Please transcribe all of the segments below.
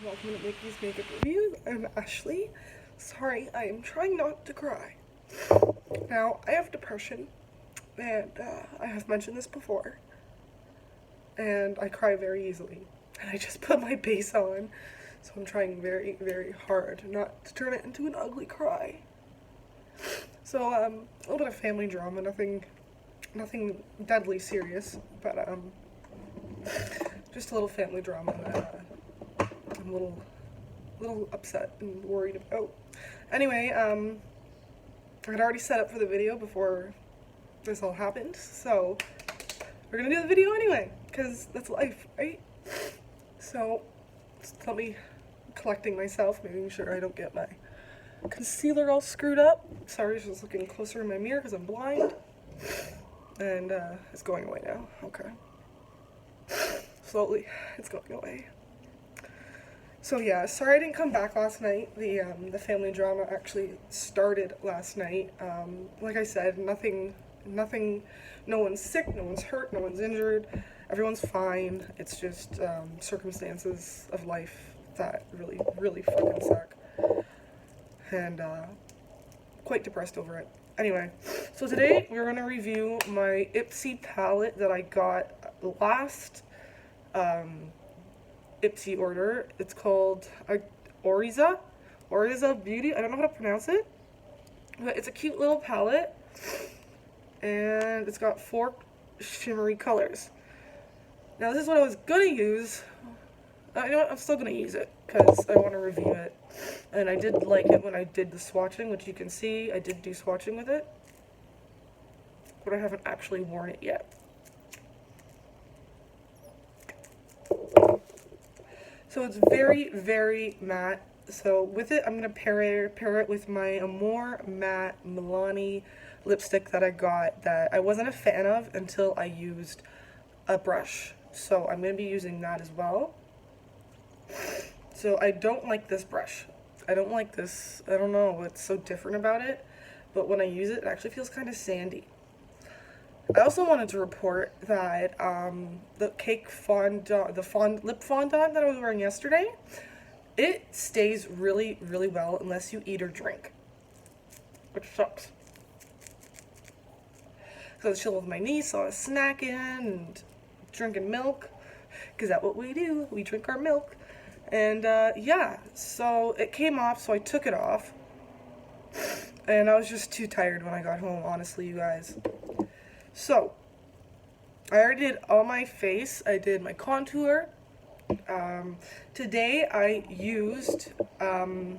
Welcome to Nikki's Makeup Reviews. I'm Ashley. Sorry, I am trying not to cry. Now, I have depression, and I have mentioned this before, and I cry very easily. And I just put my base on, so I'm trying very, very hard not to turn it into an ugly cry. So, a little bit of family drama, nothing deadly serious, but just a little family drama that I'm a little upset and worried about. Anyway, I had already set up for the video before this all happened, so we're gonna do the video anyway, because that's life, right? So, just let me collecting myself, making sure I don't get my concealer all screwed up. Sorry, just looking closer in my mirror because I'm blind. And it's going away now. Okay. Slowly, it's going away. So yeah, sorry I didn't come back last night. The family drama actually started last night. Like I said, nothing, no one's sick, no one's hurt, no one's injured. Everyone's fine. It's just circumstances of life that really, really fucking suck. And quite depressed over it. Anyway, so today we're going to review my Ipsy palette that I got last Ipsy order. It's called Oryza Beauty. I don't know how to pronounce it, but it's a cute little palette, and it's got 4 shimmery colors. Now this is what I was going to use. You know what, I'm still going to use it because I want to review it. And I did like it when I did the swatching, which you can see I did do swatching with it. But I haven't actually worn it yet. So it's very, very matte. So with it, I'm going to pair it with my Amora matte Milani lipstick that I got that I wasn't a fan of until I used a brush. So I'm going to be using that as well. So I don't like this brush. I don't like this. I don't know what's so different about it, but when I use it, it actually feels kind of sandy. I also wanted to report that the cake fondant, the lip fondant that I was wearing yesterday, it stays really, really well unless you eat or drink, which sucks. So I was chilling with my niece, so I was snacking and drinking milk, because that's what we do. We drink our milk. And yeah, so it came off, so I took it off. And I was just too tired when I got home, honestly, you guys. So, I already did all my face. I did my contour. Today I used the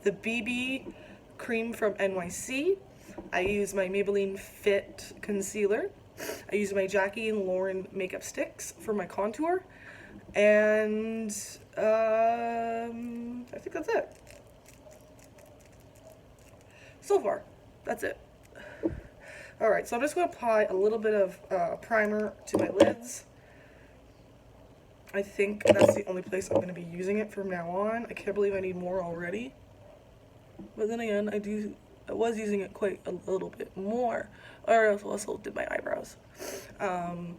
BB Cream from NYC. I used my Maybelline Fit concealer. I used my Jackie and Lauren makeup sticks for my contour. And I think that's it. So far, that's it. Alright, so I'm just going to apply a little bit of primer to my lids. I think that's the only place I'm going to be using it from now on. I can't believe I need more already. But then again, I was using it quite a little bit more. Or I also did my eyebrows. I'm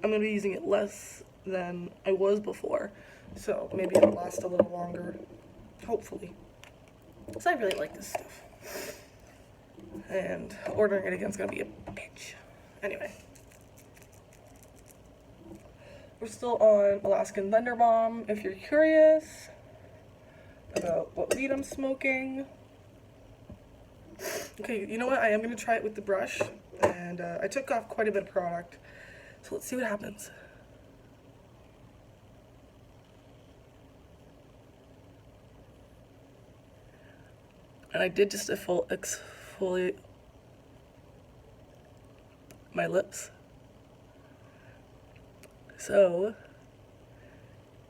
going to be using it less than I was before, so maybe it'll last a little longer, hopefully, because I really like this stuff, and ordering it again is going to be a bitch. Anyway, we're still on Alaskan Thunder Bomb, if you're curious about what weed I'm smoking. Okay, you know what, I am going to try it with the brush, and I took off quite a bit of product. So let's see what happens. And I did just a full exfoliate my lips. So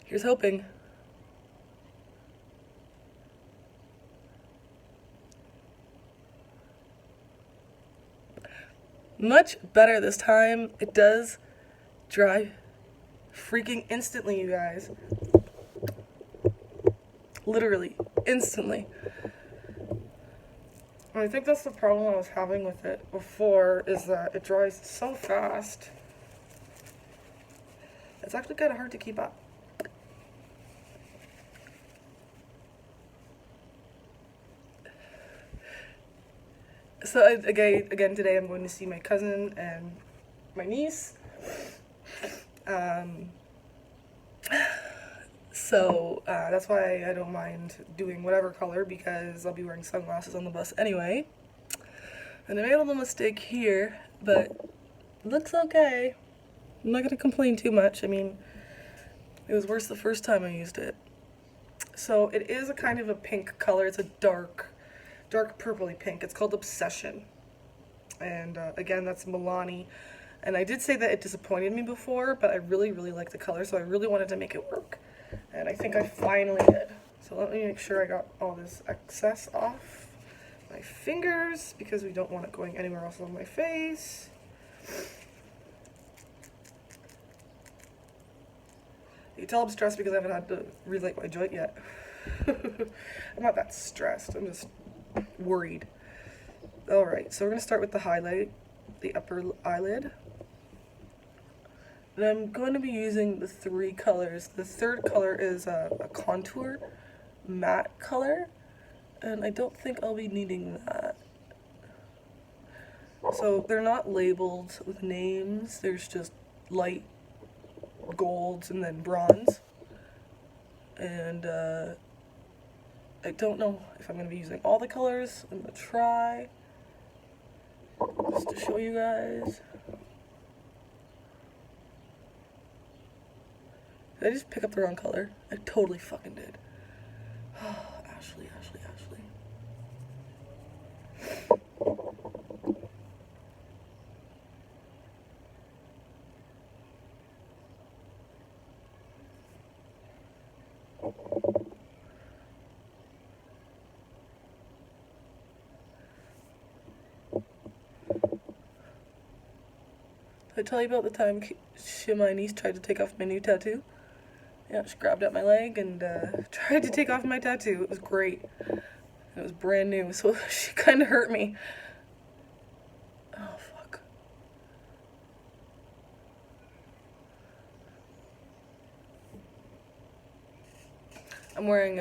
here's hoping. Much better this time. It does dry freaking instantly, you guys. Literally, instantly. And I think that's the problem I was having with it before, is that it dries so fast. It's actually kind of hard to keep up. So again today I'm going to see my cousin and my niece. Um, so that's why I don't mind doing whatever color, because I'll be wearing sunglasses on the bus anyway. And I made a little mistake here, but looks okay. I'm not gonna complain too much. I mean, it was worse the first time I used it. So it is a kind of a pink color. It's a dark purpley pink. It's called Obsession. And again, that's Milani. And I did say that it disappointed me before, but I really, really like the color, so I really wanted to make it work. And I think I finally did. So let me make sure I got all this excess off my fingers, because we don't want it going anywhere else on my face. You can tell I'm stressed because I haven't had to relight my joint yet. I'm not that stressed, I'm just worried. Alright, so we're going to start with the highlight, the upper eyelid. And I'm going to be using the 3 colors. The third color is a contour matte color, and I don't think I'll be needing that. So they're not labeled with names, there's just light golds and then bronze. And I don't know if I'm going to be using all the colors. I'm going to try just to show you guys. Did I just pick up the wrong color? I totally fucking did. Ashley. Did I tell you about the time my niece tried to take off my new tattoo? Yeah, she grabbed at my leg and tried to take off my tattoo. It was great. It was brand new, so she kind of hurt me. Oh, fuck. I'm wearing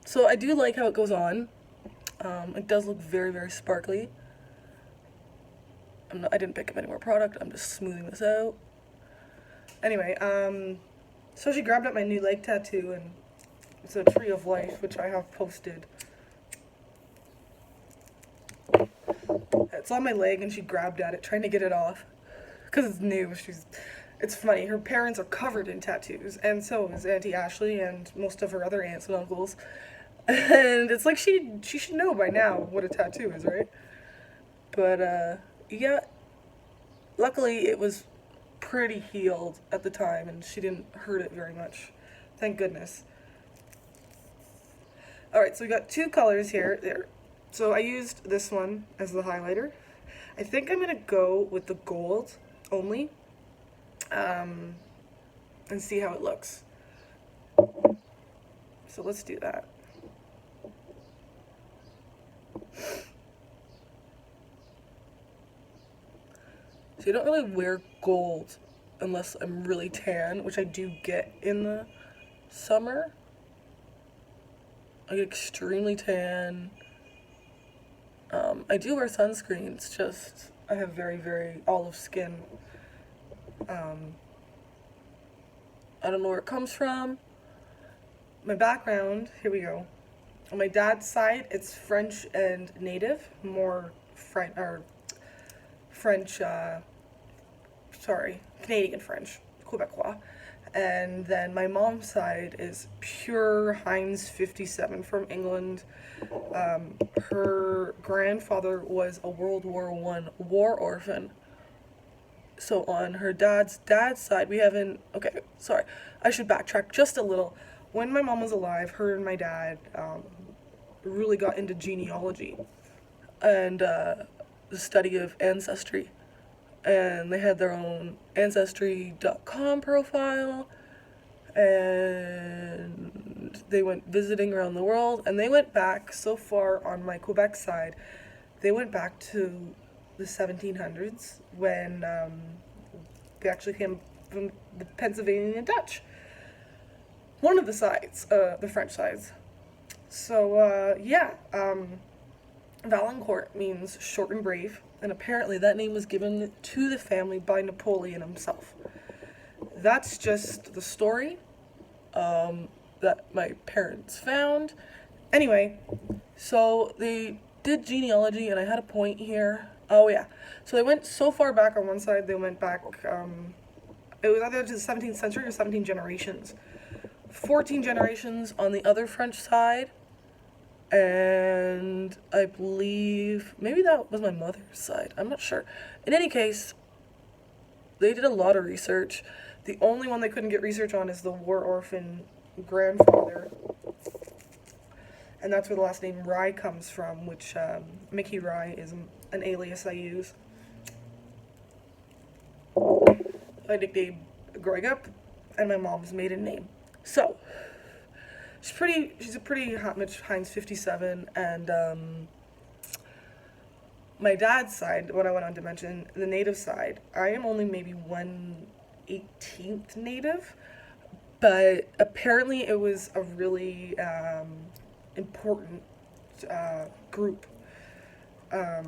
so I do like how it goes on. It does look very, very sparkly. I didn't pick up any more product, I'm just smoothing this out. Anyway, so she grabbed up my new leg tattoo, and it's a tree of life, which I have posted. It's on my leg, and she grabbed at it, trying to get it off, because it's new. It's funny, her parents are covered in tattoos, and so is Auntie Ashley and most of her other aunts and uncles. And it's like she should know by now what a tattoo is, right? But, yeah, luckily it was pretty healed at the time, and she didn't hurt it very much. Thank goodness. Alright, so we got 2 colors here. There. So I used this one as the highlighter. I think I'm going to go with the gold only, and see how it looks. So let's do that. So you don't really wear gold unless I'm really tan, which I do get in the summer. I get extremely tan. I do wear sunscreen, it's just I have very, very olive skin. I don't know where it comes from. My background, here we go. On my dad's side, it's French and native, more Canadian French, Quebecois. And then my mom's side is pure Heinz 57 from England. Her grandfather was a World War I war orphan. So on her dad's side, we haven't... Okay, sorry. I should backtrack just a little. When my mom was alive, her and my dad really got into genealogy and the study of ancestry. And they had their own Ancestry.com profile, and they went visiting around the world, and they went back so far on my Quebec side, they went back to the 1700s when they actually came from the Pennsylvania Dutch. One of the sides, the French sides. So, yeah, Valancourt means short and brave, and apparently that name was given to the family by Napoleon himself. That's just the story that my parents found. Anyway, so they did genealogy, and I had a point here. Oh yeah, so they went so far back on one side, they went back, it was either to the 17th century or 17 generations. 14 generations on the other French side, and I believe maybe that was my mother's side. I'm not sure. In any case, they did a lot of research. The only one they couldn't get research on is the war orphan grandfather, and that's where the last name Rye comes from, which Mickey Rye is an alias I use. I nicknamed growing up, and my mom's maiden name. So she's a pretty hot Mitch Hines 57, and my dad's side, what I went on to mention, the native side, I am only maybe 1/18th native, but apparently it was a really important group. I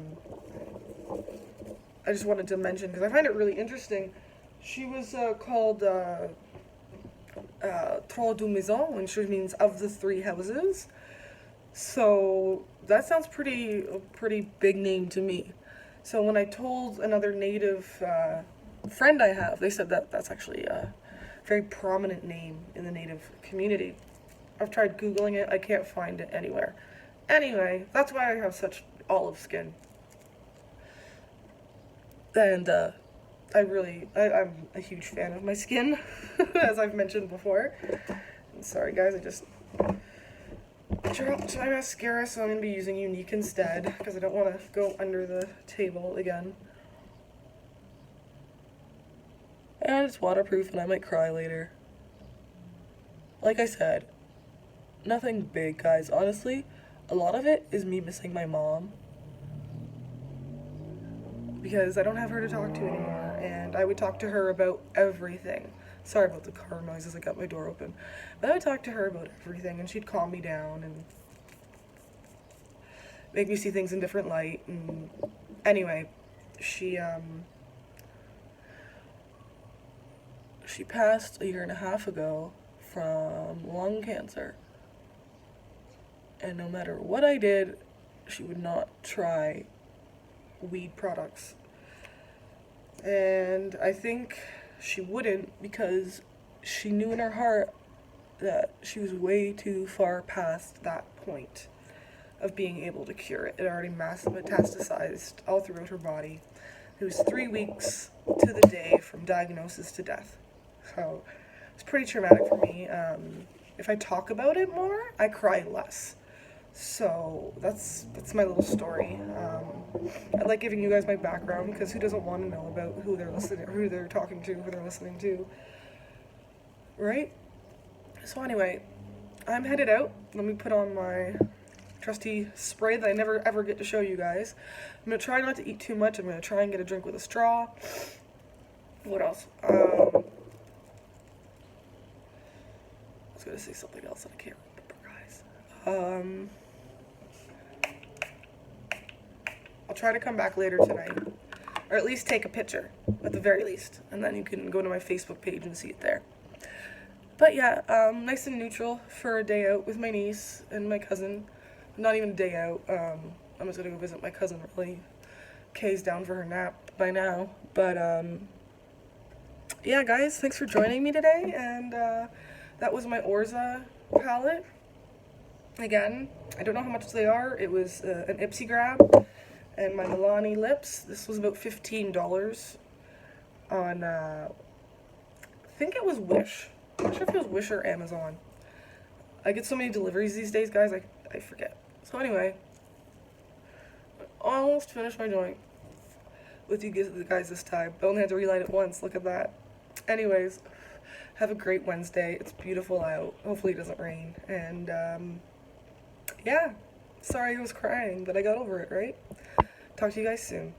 just wanted to mention, because I find it really interesting. She was called Trois de Maison, which means of the three houses. So that sounds a pretty big name to me. So when I told another native friend I have, they said that that's actually a very prominent name in the native community. I've tried Googling it, I can't find it anywhere. Anyway, that's why I have such olive skin. And I'm a huge fan of my skin, as I've mentioned before. Sorry guys, I just dropped my mascara, so I'm going to be using Younique instead, because I don't want to go under the table again. And it's waterproof, and I might cry later. Like I said, nothing big, guys. Honestly, a lot of it is me missing my mom, because I don't have her to talk to anymore, and I would talk to her about everything. Sorry about the car noises, I got my door open. But I would talk to her about everything, and she'd calm me down and make me see things in different light. And anyway, she passed a year and a half ago from lung cancer. And no matter what I did, she would not try weed products. And I think she wouldn't, because she knew in her heart that she was way too far past that point of being able to cure it. It already metastasized all throughout her body. It was 3 weeks to the day from diagnosis to death. So it's pretty traumatic for me. If I talk about it more, I cry less. So that's my little story. I like giving you guys my background, because who doesn't want to know about who they're talking to, who they're listening to, right? So anyway, I'm headed out. Let me put on my trusty spray that I never ever get to show you guys. I'm gonna try not to eat too much. I'm gonna try and get a drink with a straw. What else? I was gonna say something else that I can't remember, guys. I'll try to come back later tonight, or at least take a picture, at the very least, and then you can go to my Facebook page and see it there. But yeah, nice and neutral for a day out with my niece and my cousin. Not even a day out, I'm just gonna go visit my cousin, really. Kay's down for her nap by now, but yeah guys, thanks for joining me today, and that was my Oryza palette. Again, I don't know how much they are. It was an Ipsy grab. And my Milani lips, this was about $15 on, I think it was Wish. I'm not sure if it was Wish or Amazon. I get so many deliveries these days, guys, I forget. So anyway, I almost finished my joint with you guys this time. I only had to relight it once, look at that. Anyways, have a great Wednesday. It's beautiful out. Hopefully it doesn't rain. And, yeah. Sorry I was crying, but I got over it, right? Talk to you guys soon.